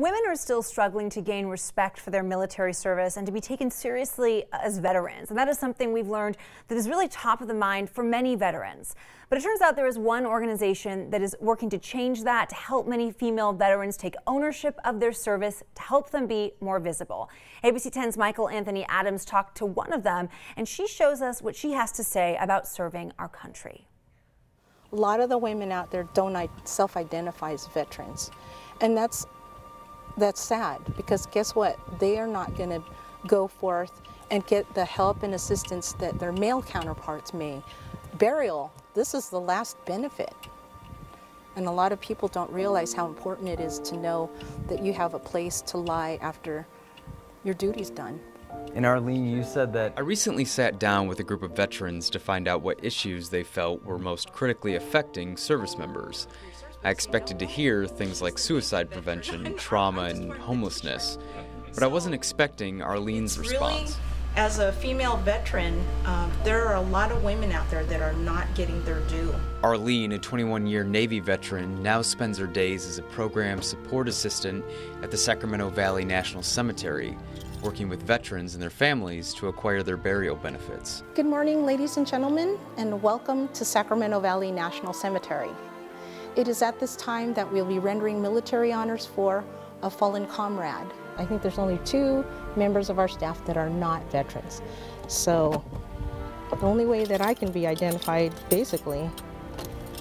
Women are still struggling to gain respect for their military service and to be taken seriously as veterans. And that is something we've learned that is really top of the mind for many veterans. But it turns out there is one organization that is working to change that, to help many female veterans take ownership of their service, to help them be more visible. ABC 10's Michael Anthony Adams talked to one of them, and she shows us what she has to say about serving our country. A lot of the women out there don't self-identify as veterans, and that's sad, because guess what? They are not going to go forth and get the help and assistance that their male counterparts may. Burial, this is the last benefit. And a lot of people don't realize how important it is to know that you have a place to lie after your duty's done. And Arlene, you said that I recently sat down with a group of veterans to find out what issues they felt were most critically affecting service members. I expected to hear things like suicide prevention, trauma, and homelessness, but I wasn't expecting Arlene's response. As a female veteran, there are a lot of women out there that are not getting their due. Arlene, a 21-year Navy veteran, now spends her days as a program support assistant at the Sacramento Valley National Cemetery, working with veterans and their families to acquire their burial benefits. Good morning, ladies and gentlemen, and welcome to Sacramento Valley National Cemetery. It is at this time that we'll be rendering military honors for a fallen comrade. I think there's only 2 members of our staff that are not veterans. So the only way that I can be identified, basically,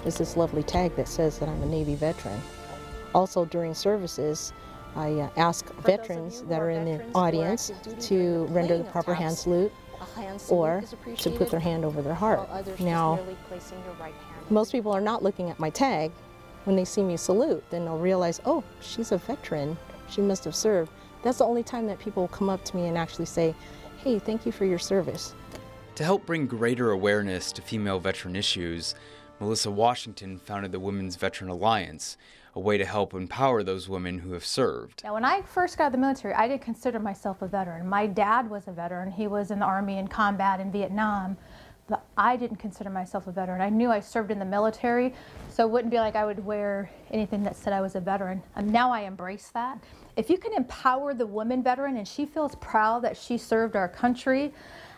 is this lovely tag that says that I'm a Navy veteran. Also, during services, I ask veterans that are in the audience to render the proper hand salute or to put their hand over their heart. Now, most people are not looking at my tag. When they see me salute, then they'll realize, oh, she's a veteran. She must have served. That's the only time that people will come up to me and actually say, hey, thank you for your service. To help bring greater awareness to female veteran issues, Melissa Washington founded the Women's Veteran Alliance, a way to help empower those women who have served. Now, when I first got out of the military, I didn't consider myself a veteran. My dad was a veteran. He was in the Army in combat in Vietnam, but I didn't consider myself a veteran. I knew I served in the military, so it wouldn't be like I would wear anything that said I was a veteran. Now I embrace that. If you can empower the woman veteran and she feels proud that she served our country,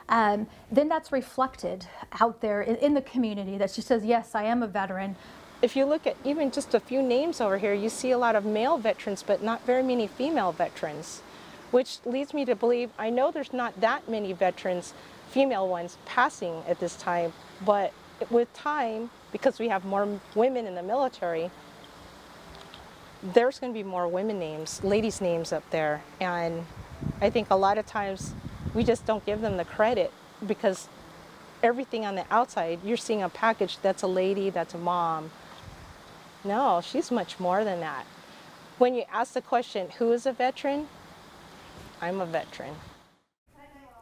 then that's reflected out there in the community, that she says, yes, I am a veteran. If you look at even just a few names over here, you see a lot of male veterans, but not very many female veterans, which leads me to believe, I know there's not that many veterans, female ones, passing at this time, but with time, because we have more women in the military, there's going to be more women names, ladies' names up there. And I think a lot of times we just don't give them the credit, because everything on the outside, you're seeing a package that's a lady, that's a mom. No, she's much more than that. When you ask the question, who is a veteran? I'm a veteran.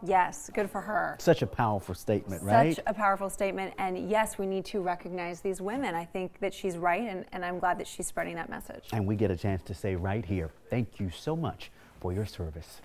Yes, good for her. Such a powerful statement, right? Such a powerful statement. And yes, we need to recognize these women. I think that she's right, and I'm glad that she's spreading that message. And we get a chance to say right here, thank you so much for your service.